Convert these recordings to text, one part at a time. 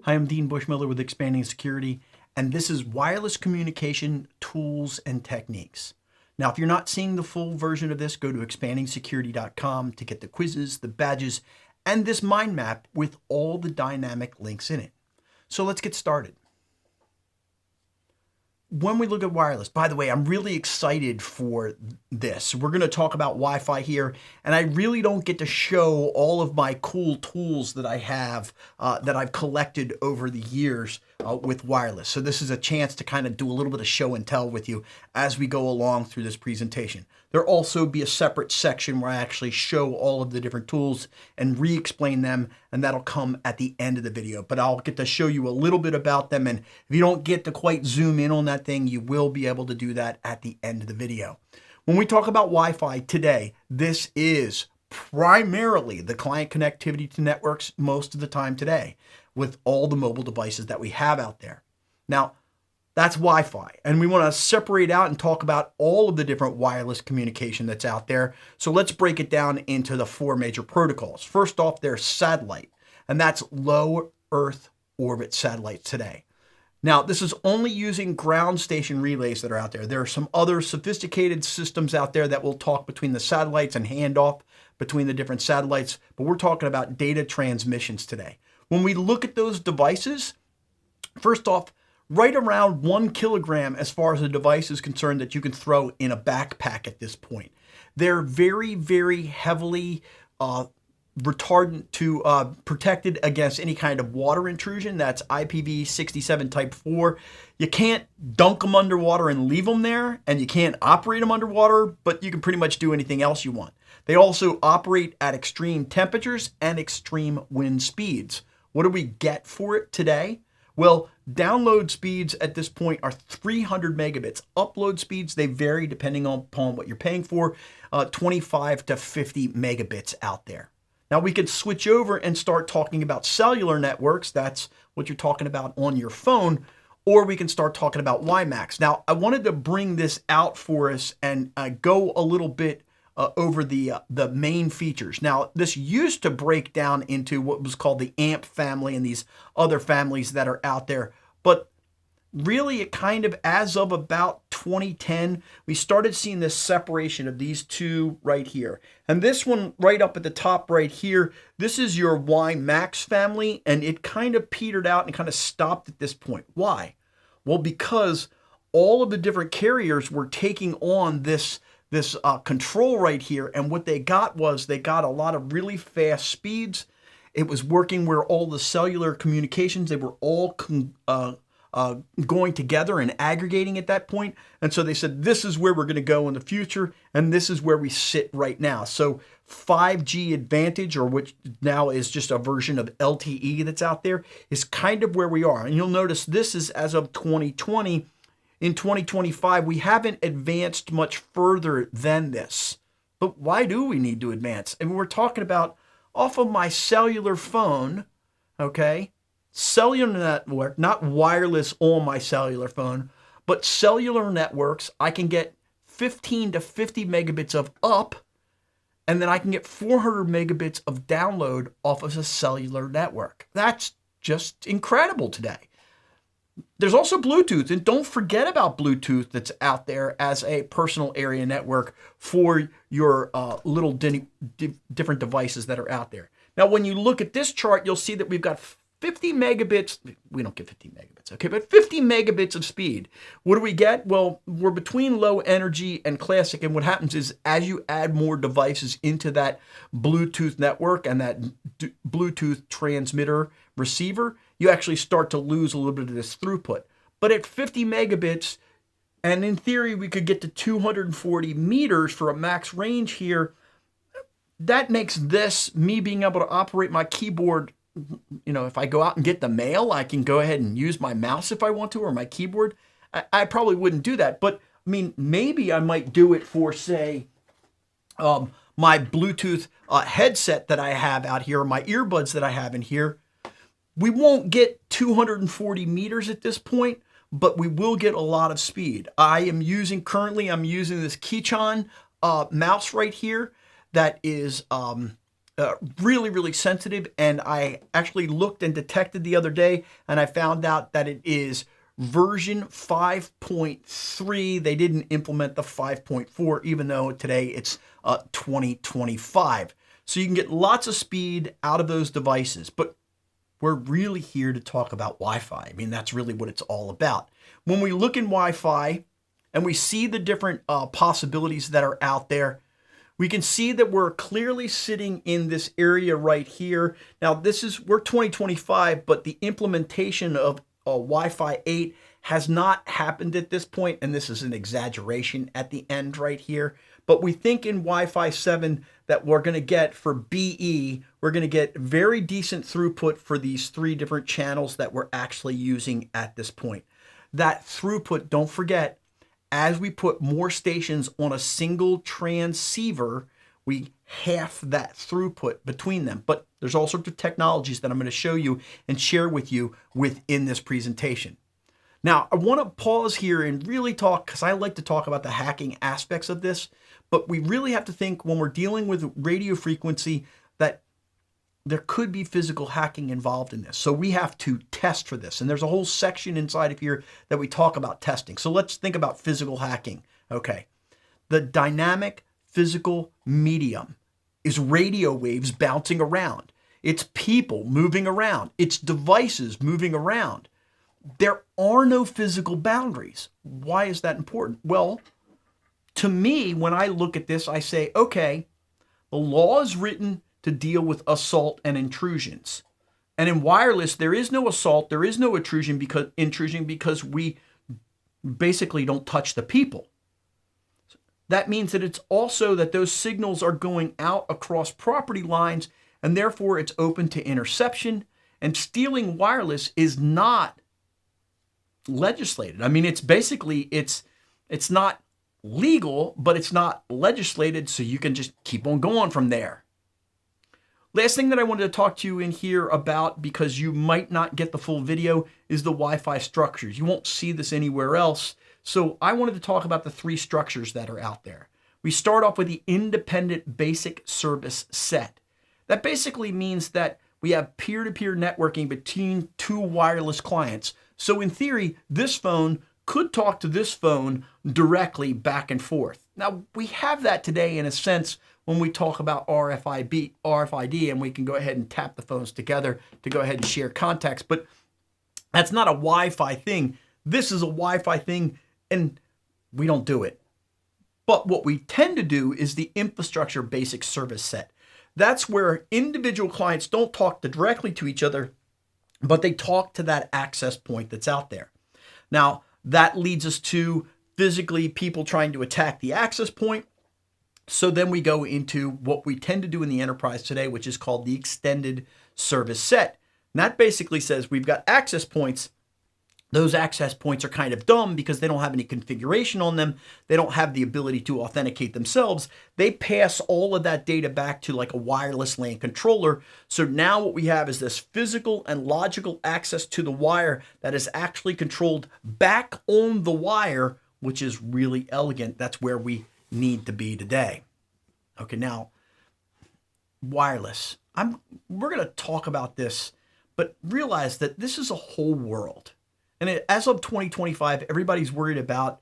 Hi, I'm Dean Bushmiller with Expanding Security, and this is wireless communication tools and techniques. Now, if you're not seeing the full version of this, go to expanding-security.com to get the quizzes, the badges, and this mind map with all the dynamic links in it. So let's get started. When we look at wireless, by the way, I'm really excited for this. We're going to talk about Wi-Fi here, and I really don't get to show all of my cool tools that I have that I've collected over the years with wireless. So this is a chance to kind of do a little bit of show and tell with you as we go along through this presentation. There'll also be a separate section where I actually show all of the different tools and re-explain them, and that'll come at the end of the video. But I'll get to show you a little bit about them, and if you don't get to quite zoom in on that thing, you will be able to do that at the end of the video. When we talk about Wi-Fi today, this is primarily the client connectivity to networks most of the time today with all the mobile devices that we have out there. Now, that's Wi-Fi, and we want to separate out and talk about all of the different wireless communication that's out there. So let's break it down into the four major protocols. First off, there's satellite, and that's low Earth orbit satellites today. Now, this is only using ground station relays that are out there. There are some other sophisticated systems out there that will talk between the satellites and handoff between the different satellites, but we're talking about data transmissions today. When we look at those devices, first off, right around 1 kilogram as far as the device is concerned that you can throw in a backpack at this point. They're very, very heavily retardant to protected against any kind of water intrusion. That's IPv67 type 4. You can't dunk them underwater and leave them there, and you can't operate them underwater, but you can pretty much do anything else you want. They also operate at extreme temperatures and extreme wind speeds. What do we get for it today? Well, download speeds at this point are 300 megabits. Upload speeds, they vary depending upon what you're paying for, 25 to 50 megabits out there. Now we can switch over and start talking about cellular networks. That's what you're talking about on your phone, or we can start talking about WiMAX. Now, I wanted to bring this out for us and go a little bit over the main features. Now, this used to break down into what was called the AMP family and these other families that are out there. But really, it kind of, as of about 2010, we started seeing this separation of these two right here. And this one right up at the top right here, this is your WiMAX family, and it kind of petered out and kind of stopped at this point. Why? Well, because all of the different carriers were taking on this control right here, and what they got was they got a lot of really fast speeds. It was working where all the cellular communications, they were all going together and aggregating at that point. And so they said, this is where we're going to go in the future, and this is where we sit right now. So 5G Advantage, or which now is just a version of LTE that's out there, is kind of where we are. And you'll notice this is as of 2020. In 2025, we haven't advanced much further than this. But why do we need to advance? And we're talking about off of my cellular phone, okay? Cellular network, not wireless on my cellular phone, but cellular networks, I can get 15 to 50 megabits of up, and then I can get 400 megabits of download off of a cellular network. That's just incredible today. There's also Bluetooth, and don't forget about Bluetooth that's out there as a personal area network for your little different devices that are out there. Now, when you look at this chart, you'll see that we've got 50 megabits. We don't get 50 megabits, okay, but 50 megabits of speed. What do we get? Well, we're between low energy and classic, and what happens is as you add more devices into that Bluetooth network and that Bluetooth transmitter receiver, you actually start to lose a little bit of this throughput. But at 50 megabits, and in theory, we could get to 240 meters for a max range here. That makes this, me being able to operate my keyboard, you know, if I go out and get the mail, I can go ahead and use my mouse if I want to, or my keyboard. I probably wouldn't do that. But, I mean, maybe I might do it for, say, my Bluetooth headset that I have out here, or my earbuds that I have in here. We won't get 240 meters at this point, but we will get a lot of speed. Currently I'm using this K0925 mouse right here that is really, really sensitive. And I actually looked and detected the other day, and I found out that it is version 5.3. They didn't implement the 5.4, even though today it's 2025. So you can get lots of speed out of those devices. But we're really here to talk about Wi-Fi. I mean, that's really what it's all about. When we look in Wi-Fi and we see the different possibilities that are out there, we can see that we're clearly sitting in this area right here. Now, we're 2025, but the implementation of Wi-Fi 8 has not happened at this point, and this is an exaggeration at the end right here. But we think in Wi-Fi 7 that we're going to get, for BE, we're going to get very decent throughput for these 3 different channels that we're actually using at this point. That throughput, don't forget, as we put more stations on a single transceiver, we half that throughput between them. But there's all sorts of technologies that I'm going to show you and share with you within this presentation. Now, I want to pause here and really talk, because I like to talk about the hacking aspects of this, but we really have to think when we're dealing with radio frequency that there could be physical hacking involved in this. So we have to test for this. And there's a whole section inside of here that we talk about testing. So let's think about physical hacking. Okay. The dynamic physical medium is radio waves bouncing around. It's people moving around. It's devices moving around. There are no physical boundaries. Why is that important? Well, to me, when I look at this, I say, okay, the law is written to deal with assault and intrusions. And in wireless, there is no assault, there is no intrusion because we basically don't touch the people. That means that it's also that those signals are going out across property lines, and therefore it's open to interception. And stealing wireless is not legislated. I mean, it's basically, it's not legal, but it's not legislated, so you can just keep on going from there. Last thing that I wanted to talk to you in here about, because you might not get the full video, is the Wi-Fi structures. You won't see this anywhere else. So I wanted to talk about the 3 structures that are out there. We start off with the independent basic service set. That basically means that we have peer-to-peer networking between 2 wireless clients. So in theory, this phone could talk to this phone directly back and forth. Now, we have that today in a sense when we talk about RFID, and we can go ahead and tap the phones together to go ahead and share contacts, but that's not a Wi-Fi thing. This is a Wi-Fi thing, and we don't do it. But what we tend to do is the infrastructure basic service set. That's where individual clients don't talk directly to each other, but they talk to that access point that's out there. Now, that leads us to physically people trying to attack the access point. So then we go into what we tend to do in the enterprise today, which is called the extended service set. And that basically says we've got access points. Those access points are kind of dumb because they don't have any configuration on them. They don't have the ability to authenticate themselves. They pass all of that data back to like a wireless LAN controller. So now what we have is this physical and logical access to the wire that is actually controlled back on the wire, which is really elegant. That's where we need to be today. Okay, now wireless. We're going to talk about this, but realize that this is a whole world. And as of 2025, everybody's worried about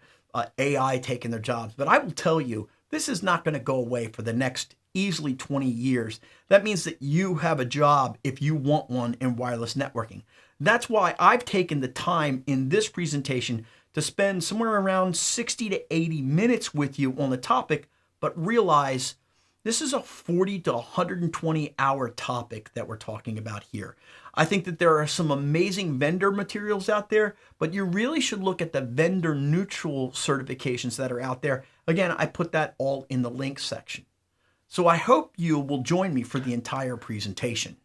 AI taking their jobs. But I will tell you, this is not going to go away for the next easily 20 years. That means that you have a job if you want one in wireless networking. That's why I've taken the time in this presentation to spend somewhere around 60 to 80 minutes with you on the topic, but realize this is a 40 to 120 hour topic that we're talking about here. I think that there are some amazing vendor materials out there, but you really should look at the vendor neutral certifications that are out there. Again, I put that all in the links section. So I hope you will join me for the entire presentation.